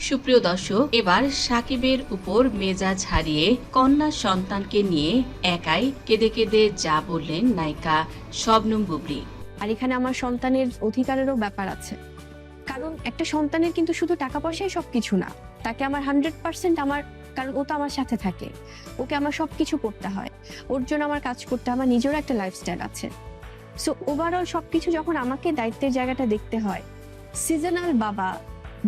সুপ্রিয় দর্শক, এবার সাকিবের উপর মেজাজ হারিয়ে কন্যা সন্তানকে নিয়ে একাই কেঁদে কেঁদে যা বললেন নায়িকা শবনম বুবলি। আর এখানে আমার সন্তানের অধিকারেরও ব্যাপার আছে, কারণ একটা সন্তানের কিন্তু শুধু টাকা পয়সাই সবকিছু না। তাকে আমার 100% আমার, কারণ ও তো আমার সাথে থাকে, ওকে আমার সবকিছু করতে হয়, ওর জন্য আমার কাজ করতে হয়, আমার নিজেরও একটা লাইফস্টাইল আছে। সো ওভারঅল সবকিছু যখন আমাকে দায়িত্বের জায়গাটা দেখতে হয়, সিজনাল বাবা,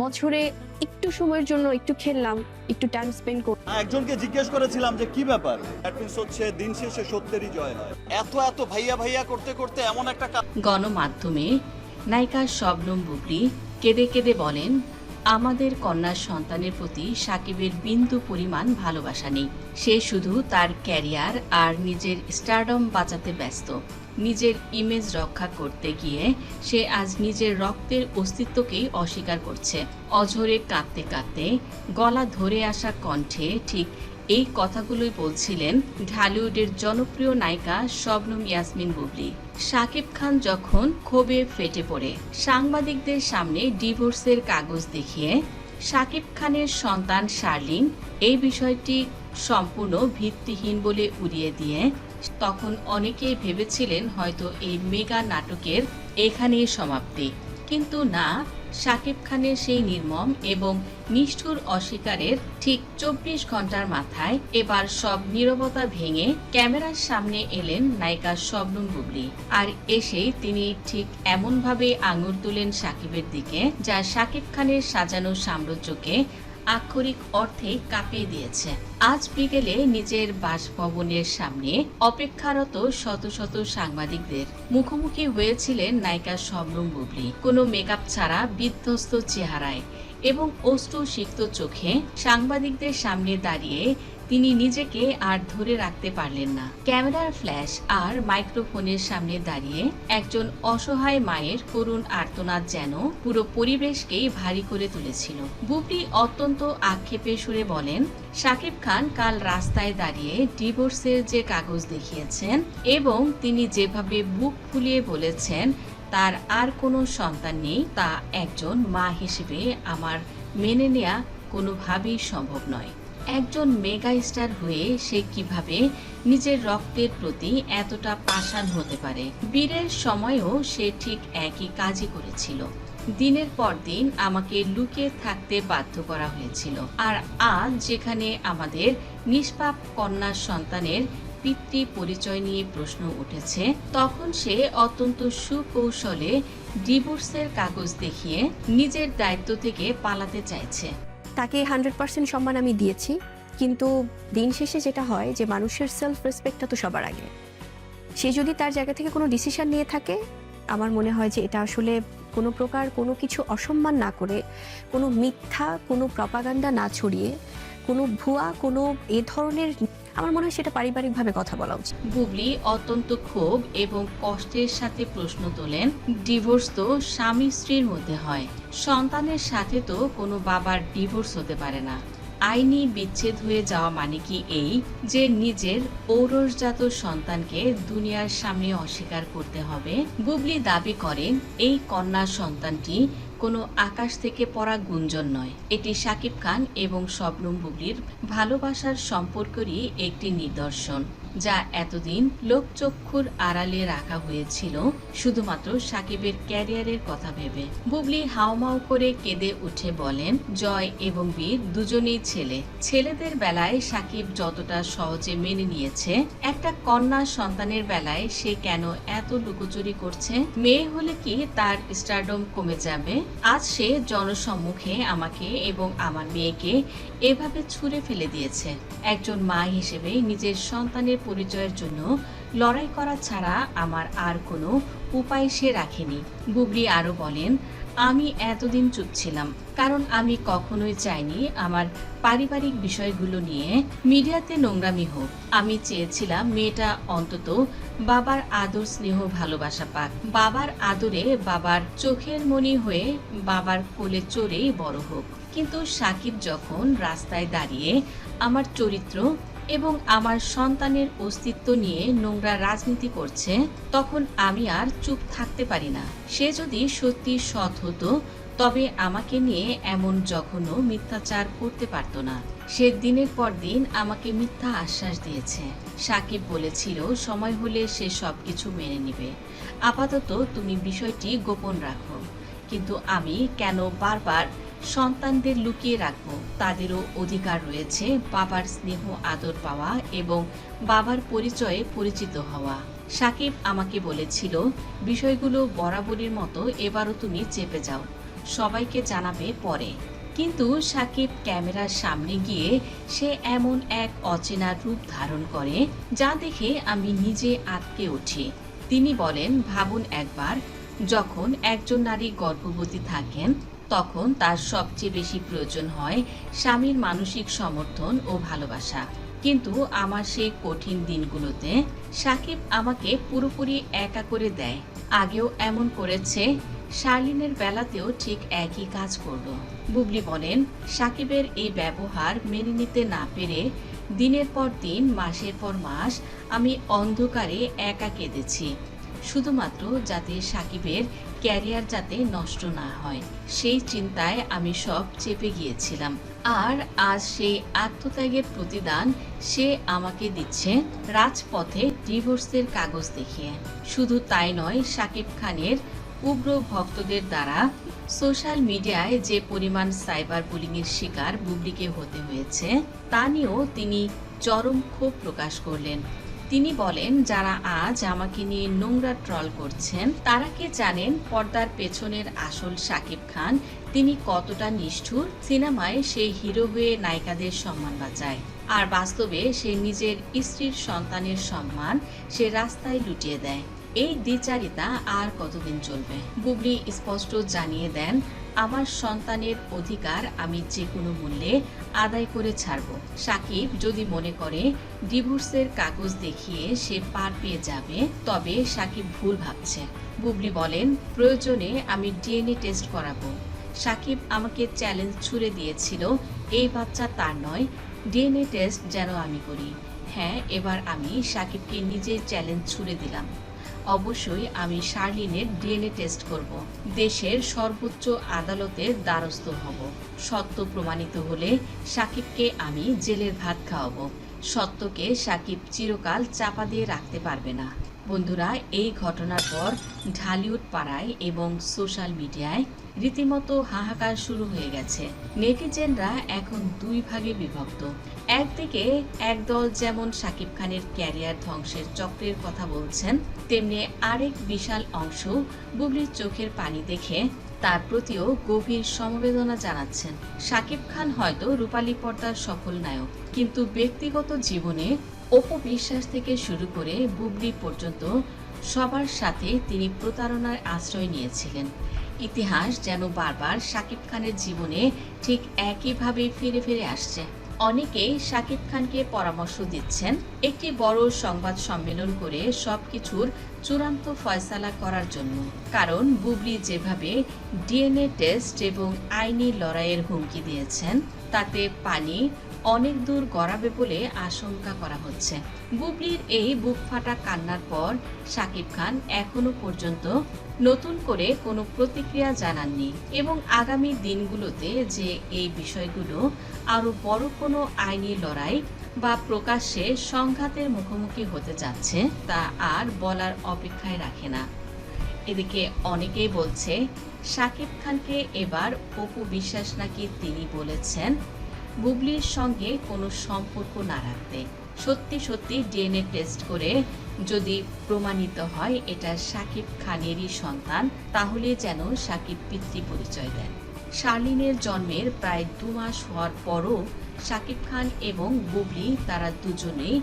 বছরে একটু সময়ের জন্য একটু খেললাম, একটু টাইম স্পেন্ড করলাম। একজনকে জিজ্ঞেস করেছিলাম যে কি ব্যাপার, দ্যাট মিন্স হচ্ছে দিন শেষে সত্যেরই জয় হয়। এত এত ভাইয়া ভাইয়া করতে করতে এমন একটা গণমাধ্যমে নায়িকা শবনম বুবলি কেঁদে কেঁদে বলেন, আমাদের কন্যা সন্তানের প্রতি সাকিবের বিন্দু পরিমাণ ভালোবাসা নেই। সে শুধু তার ক্যারিয়ার আর নিজের স্টারডম বাঁচাতে ব্যস্ত। নিজের ইমেজ রক্ষা করতে গিয়ে সে আজ নিজের রক্তের অস্তিত্বকেই অস্বীকার করছে। অঝরে কাঁদতে কাঁদতে গলা ধরে আসা কণ্ঠে ঠিক এই কথাগুলোই বলছিলেন ঢালিউডের জনপ্রিয় নায়িকা শবনম ইয়াসমিন বুবলি। শাকিব খান যখন ক্ষোভে ফেটে পড়ে সাংবাদিকদের সামনে ডিভোর্সের কাগজ দেখিয়ে শাকিব খানের সন্তান শার্লিন এই বিষয়টি সম্পূর্ণ ভিত্তিহীন বলে উড়িয়ে দিয়ে, তখন অনেকেই ভেবেছিলেন হয়তো এই মেগা নাটকের এখানেই সমাপ্তি। কিন্তু না, শাকিব খানের সেই নির্মম এবং নিষ্ঠুর অস্বীকারের ঠিক 24 ঘন্টার মাথায় এবার সব নীরবতা ভেঙে ক্যামেরার সামনে এলেন নায়িকা শবনম বুবলি। আর এসেই তিনি ঠিক এমনভাবে আঙুল তুলেন শাকিবের দিকে, যা শাকিব খানের সাজানো সাম্রাজ্যকে আক্ষরিক অর্থে কাঁপিয়ে দিয়েছে। আজ বিকেলে নিজের বাসভবনের সামনে অপেক্ষারত শত শত সাংবাদিকদের মুখোমুখি হয়েছিলেন নায়িকা শবনম বুবলি। কোনো মেকআপ ছাড়া বিধ্বস্ত চেহারায় এবং অশ্রুসিক্ত চোখে সাংবাদিকদের সামনে দাঁড়িয়ে তিনি নিজেকে আর ধরে রাখতে পারলেন না। ক্যামেরার ফ্ল্যাশ আর মাইক্রোফোনের সামনে দাঁড়িয়ে একজন অসহায় মায়ের করুণ আর্তনাদ যেন পুরো পরিবেশকেই ভারী করে তুলেছিল। বুবলি অত্যন্ত আক্ষেপে সুরে বলেন, শাকিব খান কাল রাস্তায় দাঁড়িয়ে ডিভোর্সের যে কাগজ দেখিয়েছেন এবং তিনি যেভাবে বুক ফুলিয়ে বলেছেন তার আর কোনো সন্তান নেই, তা একজন মা হিসেবে আমার মেনে নেওয়া কোনোভাবেই সম্ভব নয়। একজন মেগা স্টার হয়ে সে কিভাবে নিজের রক্তের প্রতি এতটা পাষাণ হতে পারে? বীরের সময়ও সে ঠিক একই কাজই করেছিল। দিনের পর দিন আমাকে লুকিয়ে থাকতে বাধ্য করা হয়েছিল। আর আজ যেখানে আমাদের নিষ্পাপ কন্যা সন্তানের পিতৃ পরিচয় নিয়ে প্রশ্ন উঠেছে, তখন সে অত্যন্ত সুকৌশলে ডিভোর্সের কাগজ দেখিয়ে নিজের দায়িত্ব থেকে পালাতে চাইছে। তাকে 100% সম্মান আমি দিয়েছি, কিন্তু দিন শেষে যেটা হয় যে মানুষের সেলফ রেসপেক্টটা তো সবার আগে। সে যদি তার জায়গা থেকে কোনো ডিসিশন নিয়ে থাকে, আমার মনে হয় যে এটা আসলে কোনো প্রকার কোনো কিছু অসম্মান না করে, কোনো মিথ্যা কোনো প্রপাগান্ডা না ছড়িয়ে, কোনো ভুয়া কোনো এ ধরনের, আমার মনে হয় সেটা পারিবারিকভাবে কথা বলা উচিত। বুবলি অত্যন্ত ক্ষোভ এবং কষ্টের সাথে প্রশ্ন তোলেন, ডিভোর্স তো স্বামী স্ত্রীর মধ্যে হয়, সন্তানের সাথে তো কোনো বাবার ডিভোর্স হতে পারে না। আইনি বিচ্ছেদ হয়ে যাওয়া মানে কি এই যে নিজের ঔরসজাত সন্তানকে দুনিয়ার সামনে অস্বীকার করতে হবে? বুবলি দাবি করেন এই কন্যা সন্তানটি কোনো আকাশ থেকে পড়া গুঞ্জন নয়, এটি শাকিব খান এবং শবনম বুবলির ভালোবাসার সম্পর্কেরই একটি নিদর্শন, যা এতদিন লোকচক্ষুর আড়ালে রাখা হয়েছিল শুধুমাত্র শাকিবের ক্যারিয়ারের কথা ভেবে। বুবলি হাউমাউ করে কেঁদে উঠে বলেন, জয় এবং বীর দুজনেই ছেলে। ছেলেদের বেলায় শাকিব যতটা সহজে মেনে নিয়েছে, একটা কন্যা সন্তানের বেলায় সে কেন এত লুকোচুরি করছে? মেয়ে হলে কি তার স্টারডম কমে যাবে? আজ সে জনসম্মুখে আমাকে এবং আমার মেয়েকে এভাবে ছুঁড়ে ফেলে দিয়েছে। একজন মা হিসেবে নিজের সন্তানের পরিচয়ের জন্য লড়াই করা ছাড়া আমার আর কোনো উপায় সে রাখেনি। বুবলি আরো বলেন, আমি এতদিন চুপ ছিলাম কারণ আমি কখনোই চাইনি আমার পারিবারিক বিষয়গুলো নিয়ে মিডিয়াতে নোংরামি হোক। আমি চেয়েছিলাম মেয়েটা অন্তত বাবার আদর স্নেহ ভালোবাসা পাক, বাবার আদরে বাবার চোখের মণি হয়ে বাবার কোলে চড়েই বড় হোক। কিন্তু সাকিব যখন রাস্তায় দাঁড়িয়ে আমার চরিত্র এবং আমার সন্তানের অস্তিত্ব নিয়ে নোংরা রাজনীতি করছে, তখন আমি আর চুপ থাকতে পারি না। সে যদি সত্যি সৎ হতো তবে আমাকে নিয়ে এমন জঘন্য মিথ্যাচার করতে পারত না। সে দিনের পর দিন আমাকে মিথ্যা আশ্বাস দিয়েছে। সাকিব বলেছিল সময় হলে সে সবকিছু মেনে নেবে। আপাতত তুমি বিষয়টি গোপন রাখো। কিন্তু আমি কেন বারবার সন্তানদের লুকিয়ে রাখবো? তাদেরও অধিকার রয়েছে বাবার স্নেহ আদর পাওয়া এবং বাবার পরিচয়ে পরিচিত হওয়া। সাকিব আমাকে বলেছিল বিষয়গুলো বরাবরের মতো এবারও তুমি চেপে যাও, সবাইকে জানাবে পরে। কিন্তু সাকিব ক্যামেরার সামনে গিয়ে সে এমন এক অচেনা রূপ ধারণ করে যা দেখে আমি নিজে আটকে উঠি। তিনি বলেন, ভাবুন একবার, যখন একজন নারী গর্ভবতী থাকেন তখন তার সবচেয়ে বেশি প্রয়োজন হয় স্বামীর মানসিক সমর্থন ও ভালোবাসা। কিন্তু আমার সেই কঠিন দিনগুলোতে সাকিব আমাকে পুরোপুরি একা করে দেয়। আগেও এমন করেছে, শার্লিনের বেলাতেও ঠিক একই কাজ করলো। বুবলি বলেন, সাকিবের এই ব্যবহার মেনে নিতে না পেরে দিনের পর দিন, মাসের পর মাস আমি অন্ধকারে একা কেঁদেছি, শুধুমাত্র যাতে সাকিবের ক্যারিয়ার যাতে নষ্ট না হয়। সেই চিন্তায় আমি সব চেপে গিয়েছিলাম। আর আজ সেই আত্মত্যাগের প্রতিদান সে আমাকে দিচ্ছে রাজপথে ডিভোর্সের কাগজ দেখিয়ে। শুধু তাই নয়, সাকিব খানের উগ্র ভক্তদের দ্বারা সোশ্যাল মিডিয়ায় যে পরিমাণ সাইবার বুলিংয়ের শিকার বুবলিকে হতে হয়েছে তা নিয়েও তিনি চরম ক্ষোভ প্রকাশ করলেন। তিনি বলেন, যারা আজ আমাকে নিয়ে নোংরা ট্রল করছেন তারা কি জানেন পর্দার পেছনের আসল সাকিব খান তিনি কতটা নিষ্ঠুর? সিনেমায় সে হিরো হয়ে নায়িকাদের সম্মান বাঁচায়, আর বাস্তবে সে নিজের স্ত্রীর সন্তানের সম্মান সে রাস্তায় লুটিয়ে দেয়। এই দ্বিচারিতা আর কতদিন চলবে? বুবলি স্পষ্ট জানিয়ে দেন, আমার সন্তানের অধিকার আমি যে কোনো মূল্যে আদায় করে ছাড়ব। সাকিব যদি মনে করে ডিভোর্সের কাগজ দেখিয়ে সে পার পেয়ে যাবে, তবে সাকিব ভুল ভাবছে। বুবলি বলেন, প্রয়োজনে আমি ডিএনএ টেস্ট করাবো। সাকিব আমাকে চ্যালেঞ্জ ছুড়ে দিয়েছিল, এই বাচ্চা তার নয়, ডিএনএ টেস্ট যেন আমি করি। হ্যাঁ, এবার আমি সাকিবকে নিজের চ্যালেঞ্জ ছুড়ে দিলাম। অবশ্যই আমি শার্লিনের ডিএনএ টেস্ট করব। দেশের সর্বোচ্চ আদালতের দ্বারস্থ হব। সত্য প্রমাণিত হলে সাকিবকে আমি জেলের ভাত খাওয়াবো। সত্যকে সাকিব চিরকাল চাপা দিয়ে রাখতে পারবে না। বন্ধুরা, এই ঘটনার পর ঢালিউড পাড়ায় এবং সোশ্যাল মিডিয়ায় রীতিমতো হাহাকার শুরু হয়ে গেছে। নেটিজেনরা এখন দুই ভাগে বিভক্ত। একদিকে একদল যেমন সাকিব খানের ক্যারিয়ার ধ্বংসের চক্রের কথা বলছেন, তেমনি আরেক বিশাল অংশ বুবলির চোখের পানি দেখে তার প্রতিও গভীর সমবেদনা জানাচ্ছেন। সাকিব খান হয়তো রূপালী পর্দার সফল নায়ক, কিন্তু ব্যক্তিগত জীবনে অপু বিশ্বাস থেকে শুরু করে বুবলি পর্যন্ত সবার সাথে তিনি প্রতারণার আশ্রয় নিয়েছিলেন। ইতিহাস যেন বারবার সাকিব খানের জীবনে ঠিক একইভাবে ফিরে ফিরে আসছে। অনেকেই সাকিব খানকে পরামর্শ দিচ্ছেন একটি বড় সংবাদ সম্মেলন করে সবকিছুর চূড়ান্ত ফয়সালা করার জন্য। কারণ বুবলি যেভাবে ডিএনএ টেস্ট এবং আইনি লড়াইয়ের হুমকি দিয়েছেন, তাতে পানি অনেক দূর গড়াবে বলে আশঙ্কা করা হচ্ছে। বুবলির এই বুকফাটা কান্নার পর সাকিব খান এখনো পর্যন্ত নতুন করে কোনো প্রতিক্রিয়া জানাননি এবং আগামী দিনগুলোতে যে এই বিষয়গুলো আরো বড় কোনো আইনি লড়াই বা প্রকাশ্যে সংঘাতের মুখোমুখি হতে যাচ্ছে তা আর বলার অপেক্ষায় রাখে না। এদিকে অনেকেই বলছে সাকিব খানকে এবার অপু বিশ্বাস নাকি তিনি বলেছেন বুবলির সঙ্গে কোনো সম্পর্ক না রাখতে। সত্যি সত্যি ডিএনএ টেস্ট করে যদি প্রমাণিত হয় এটা সাকিব খানেরই সন্তান, তাহলে যেন সাকিব পিতৃ পরিচয় দেন। শার্লিনের জন্মের প্রায় 2 মাস হওয়ার পরও সাকিব খান এবং বুবলি তারা দুজনেই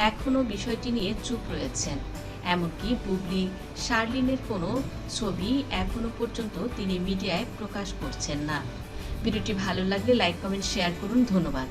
এখনো বিষয়টি নিয়ে চুপ রয়েছেন। এমনকি বুবলি শার্লিনের কোনো ছবি এখনো পর্যন্ত তিনি মিডিয়ায় প্রকাশ করছেন না। ভিডিওটি ভালো লাগলে লাইক, কমেন্ট, শেয়ার করুন। ধন্যবাদ।